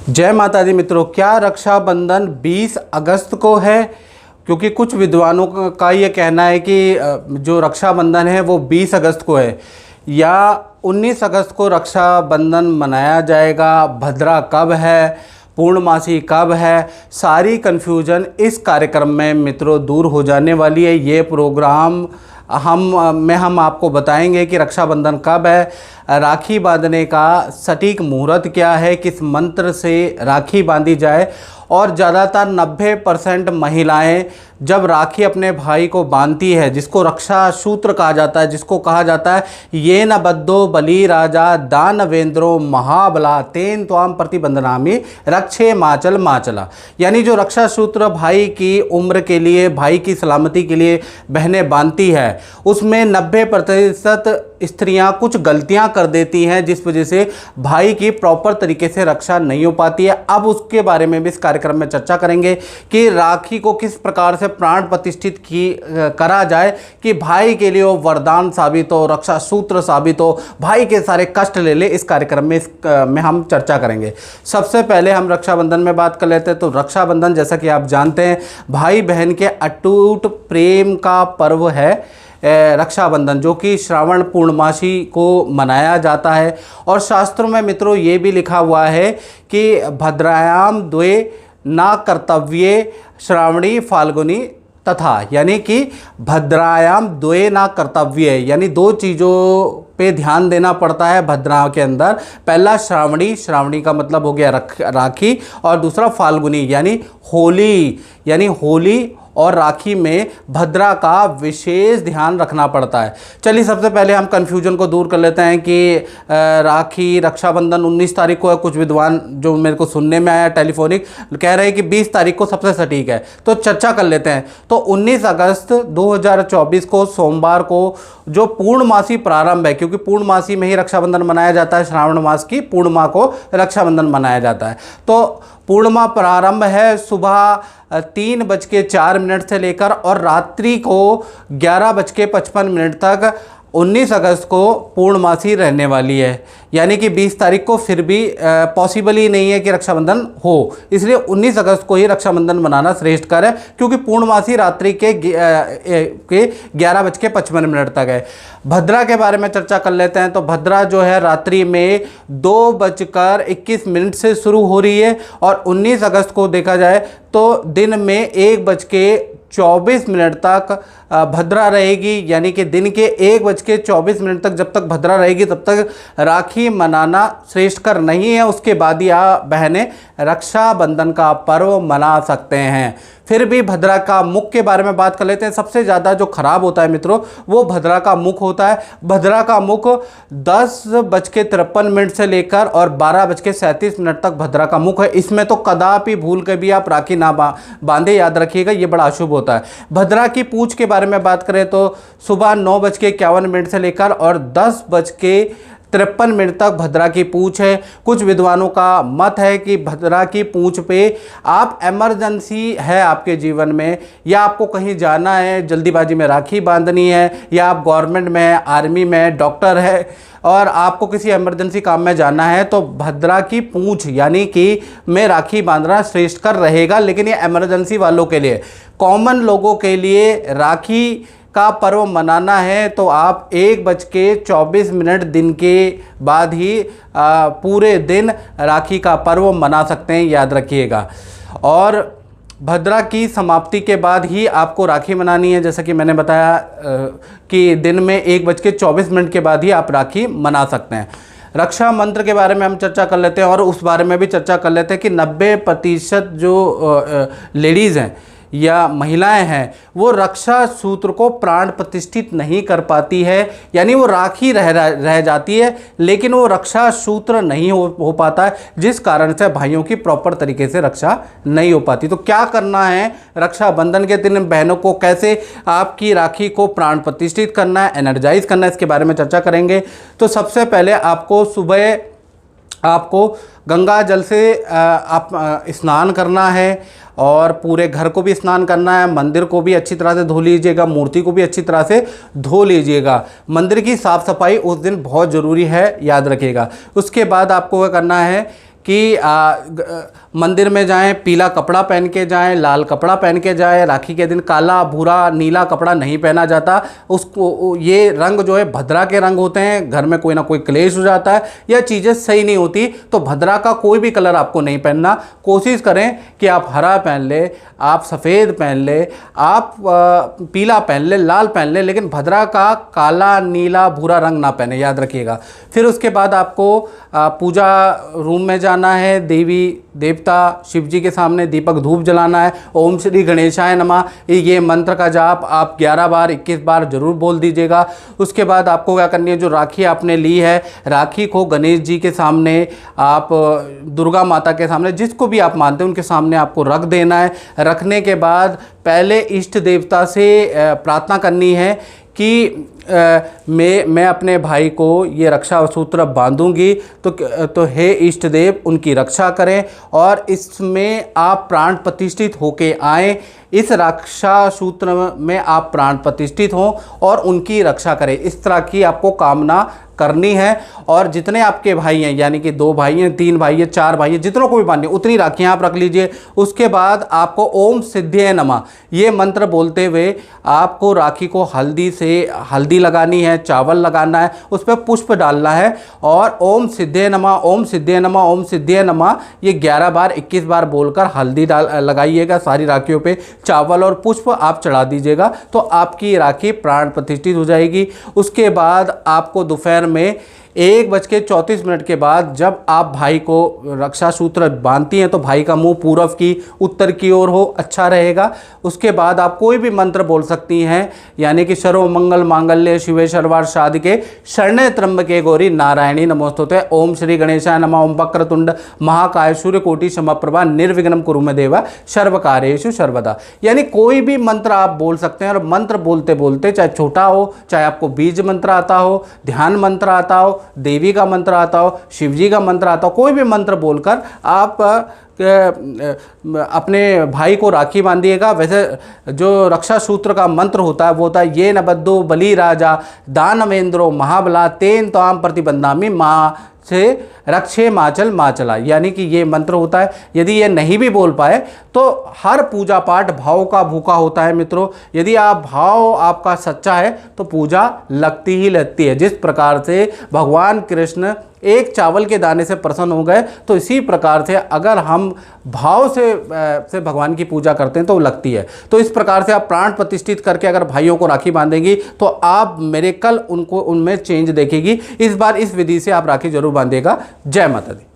जय माता दी मित्रों, क्या रक्षाबंधन 20 अगस्त को है? क्योंकि कुछ विद्वानों का ये कहना है कि जो रक्षाबंधन है वो 20 अगस्त को है या 19 अगस्त को रक्षाबंधन मनाया जाएगा। भद्रा कब है, पूर्णमासी कब है, सारी कन्फ्यूजन इस कार्यक्रम में मित्रों दूर हो जाने वाली है। ये प्रोग्राम हम आपको बताएंगे कि रक्षाबंधन कब है, राखी बांधने का सटीक मुहूर्त क्या है, किस मंत्र से राखी बांधी जाए। और ज़्यादातर 90% महिलाएं जब राखी अपने भाई को बांधती है, जिसको रक्षा सूत्र कहा जाता है, जिसको कहा जाता है ये न बद्धो बलि राजा दानवेंद्रो महाबला तेन त्वाम प्रतिबंधनामी रक्षे माचल माचला, यानी जो रक्षा सूत्र भाई की उम्र के लिए, भाई की सलामती के लिए बहनें बांधती है, उसमें 90% स्त्रियां कुछ गलतियां कर देती हैं, जिस वजह से भाई की प्रॉपर तरीके से रक्षा नहीं हो पाती है। अब उसके बारे में भी इस कार्यक्रम में चर्चा करेंगे कि राखी को किस प्रकार से प्राण प्रतिष्ठित करा जाए कि भाई के लिए वो वरदान साबित हो, रक्षा सूत्र साबित हो, भाई के सारे कष्ट ले ले। इस कार्यक्रम में हम चर्चा करेंगे। सबसे पहले हम रक्षाबंधन में बात कर लेते हैं। तो रक्षाबंधन, जैसा कि आप जानते हैं, भाई बहन के अटूट प्रेम का पर्व है रक्षाबंधन, जो कि श्रावण पूर्णमासी को मनाया जाता है। और शास्त्रों में मित्रों ये भी लिखा हुआ है कि भद्रायाम द्वे ना कर्तव्ये श्रावणी फाल्गुनी तथा, यानी कि भद्रायाम द्वे ना कर्तव्य, यानी दो चीज़ों पे ध्यान देना पड़ता है भद्रा के अंदर। पहला श्रावणी का मतलब हो गया राखी, और दूसरा फाल्गुनी यानी होली और राखी में भद्रा का विशेष ध्यान रखना पड़ता है। चलिए सबसे पहले हम कन्फ्यूजन को दूर कर लेते हैं कि राखी रक्षाबंधन 19 तारीख को है। कुछ विद्वान जो मेरे को सुनने में आया टेलीफोनिक कह रहे हैं कि 20 तारीख को सबसे सटीक है, तो चर्चा कर लेते हैं। तो 19 अगस्त 2024 को सोमवार को जो पूर्णमासी प्रारंभ है, क्योंकि पूर्णमासी में ही रक्षाबंधन मनाया जाता है, श्रावण मास की पूर्णिमा को रक्षाबंधन मनाया जाता है। तो पूर्णिमा प्रारंभ है सुबह 3:04 से लेकर और रात्रि को 11:55 तक 19 अगस्त को पूर्णमासी रहने वाली है। यानी कि 20 तारीख को फिर भी पॉसिबल ही नहीं है कि रक्षाबंधन हो, इसलिए 19 अगस्त को ही रक्षाबंधन मनाना श्रेष्ठकर है, क्योंकि पूर्णमासी रात्रि के 11:55 तक है। भद्रा के बारे में चर्चा कर लेते हैं। तो भद्रा जो है रात्रि में 2:21 से शुरू हो रही है, और 19 अगस्त को देखा जाए तो दिन में 1:24 तक भद्रा रहेगी। यानी कि दिन के 1:24 तक जब तक भद्रा रहेगी तब तक राखी मनाना श्रेष्ठकर नहीं है। उसके बाद ही बहनें रक्षाबंधन का पर्व मना सकते हैं। फिर भी भद्रा का मुख के बारे में बात कर लेते हैं। सबसे ज़्यादा जो खराब होता है मित्रों वो भद्रा का मुख होता है। भद्रा का मुख 10:53 से लेकर और 12:37 तक भद्रा का मुख है। इसमें तो कदापि भूल के भी आप राखी ना बांधे, याद रखिएगा, ये बड़ा अशुभ होता है। भद्रा की पूंछ के बारे में बात करें तो सुबह 9:51 से लेकर और 10:53 तक भद्रा की पूंछ है। कुछ विद्वानों का मत है कि भद्रा की पूंछ पे आप इमरजेंसी है आपके जीवन में, या आपको कहीं जाना है, जल्दीबाजी में राखी बांधनी है, या आप गवर्नमेंट में है, आर्मी में है, डॉक्टर है और आपको किसी इमरजेंसी काम में जाना है, तो भद्रा की पूंछ यानी कि में राखी बांधना श्रेष्ठकर रहेगा। लेकिन ये इमरजेंसी वालों के लिए, कॉमन लोगों के लिए राखी का पर्व मनाना है तो आप 1:24 दिन के बाद ही पूरे दिन राखी का पर्व मना सकते हैं, याद रखिएगा। और भद्रा की समाप्ति के बाद ही आपको राखी मनानी है। जैसा कि मैंने बताया कि दिन में 1:24 के बाद ही आप राखी मना सकते हैं। रक्षा मंत्र के बारे में हम चर्चा कर लेते हैं, और उस बारे में भी चर्चा कर लेते हैं कि 90% जो लेडीज़ हैं या महिलाएं हैं वो रक्षा सूत्र को प्राण प्रतिष्ठित नहीं कर पाती है। यानी वो राखी रह जाती है, लेकिन वो रक्षा सूत्र नहीं हो पाता है, जिस कारण से भाइयों की प्रॉपर तरीके से रक्षा नहीं हो पाती। तो क्या करना है रक्षाबंधन के दिन बहनों को, कैसे आपकी राखी को प्राण प्रतिष्ठित करना है, एनर्जाइज करना है, इसके बारे में चर्चा करेंगे। तो सबसे पहले आपको सुबह गंगा जल से आप स्नान करना है, और पूरे घर को भी स्नान करना है, मंदिर को भी अच्छी तरह से धो लीजिएगा, मूर्ति को भी अच्छी तरह से धो लीजिएगा। मंदिर की साफ़ सफाई उस दिन बहुत ज़रूरी है, याद रखिएगा। उसके बाद आपको क्या करना है कि मंदिर में जाएं, पीला कपड़ा पहन के जाएं, लाल कपड़ा पहन के जाएं। राखी के दिन काला, भूरा, नीला कपड़ा नहीं पहना जाता। उसको ये रंग जो है भद्रा के रंग होते हैं। घर में कोई ना कोई क्लेश हो जाता है या चीज़ें सही नहीं होती, तो भद्रा का कोई भी कलर आपको नहीं पहनना। कोशिश करें कि आप हरा पहन ले, आप सफ़ेद पहन ले, आप पीला पहन ले, लाल पहन ले, लेकिन भद्रा का काला, नीला, भूरा रंग ना पहने, याद रखिएगा। फिर उसके बाद आपको पूजा रूम में जाना है। देवी देवता शिव जी के सामने दीपक धूप जलाना है। ओम श्री गणेशाय नमः, ये मंत्र का जाप आप 11 बार 21 बार जरूर बोल दीजिएगा। उसके बाद आपको क्या करनी है, जो राखी आपने ली है, राखी को गणेश जी के सामने, आप दुर्गा माता के सामने, जिसको भी आप मानते हैं उनके सामने आपको रख देना है। रखने के बाद पहले इष्ट देवता से प्रार्थना करनी है कि मैं अपने भाई को ये रक्षा सूत्र बांधूंगी, तो हे इष्ट देव उनकी रक्षा करें और इसमें आप प्राण प्रतिष्ठित होके आएँ। इस रक्षा सूत्र में आप प्राण प्रतिष्ठित हों और उनकी रक्षा करें। इस तरह की आपको कामना करनी है। और जितने आपके भाई हैं, यानी कि 2 भाई हैं, 3 भाई हैं, 4 भाई हैं, जितनों को भी बांधनी उतनी राखियाँ आप रख लीजिए। उसके बाद आपको ओम सिद्धिये नमः ये मंत्र बोलते हुए आपको राखी को हल्दी लगानी है, चावल लगाना है, उस पर पुष्प डालना है और ओम सिद्धिये नमः, ओम सिद्धिये नमः, ओम सिद्धिये नमः ये 11 बार 21 बार बोलकर हल्दी लगाइएगा। सारी राखियों पे चावल और पुष्प आप चढ़ा दीजिएगा, तो आपकी राखी प्राण प्रतिष्ठित हो जाएगी। उसके बाद आपको दोपहर में 1:34 के बाद जब आप भाई को रक्षा सूत्र बांधती हैं, तो भाई का मुंह पूर्व की उत्तर की ओर हो, अच्छा रहेगा। उसके बाद आप कोई भी मंत्र बोल सकती हैं, यानी कि सर्व मंगल मांगल्य शिवे सर्वार्थ साधिके शरण्ये त्र्यंबके गौरी नारायणी नमोस्तुते, ओम श्री गणेशाय नमः, ओम वक्रतुंड महाकाय सूर्यकोटि समप्रभा निर्विघ्नं कुरु मे देव सर्वकार्येषु सर्वदा। यानी कोई भी मंत्र आप बोल सकते हैं। और मंत्र बोलते बोलते, चाहे छोटा हो, चाहे आपको बीज मंत्र आता हो, ध्यान मंत्र आता हो, देवी का मंत्र आता हो, शिव जी का मंत्र आता हो, कोई भी मंत्र बोलकर आप अपने भाई को राखी बांधिएगा। वैसे जो रक्षा सूत्र का मंत्र होता है वो होता है ये न बद्धो बलि राजा दानवेंद्रो महाबला तेन ताम प्रतिबंधामी माँ से रक्षे माचल माचला। यानी कि ये मंत्र होता है। यदि ये नहीं भी बोल पाए तो हर पूजा पाठ भाव का भूखा होता है मित्रों। यदि आप भाव आपका सच्चा है तो पूजा लगती ही लगती है। जिस प्रकार से भगवान कृष्ण एक चावल के दाने से प्रसन्न हो गए, तो इसी प्रकार से अगर हम भाव से भगवान की पूजा करते हैं तो लगती है। तो इस प्रकार से आप प्राण प्रतिष्ठित करके अगर भाइयों को राखी बांधेंगी तो आप मेरे कल उनमें चेंज देखेगी। इस बार इस विधि से आप राखी जरूर बांधिएगा। जय माता दी।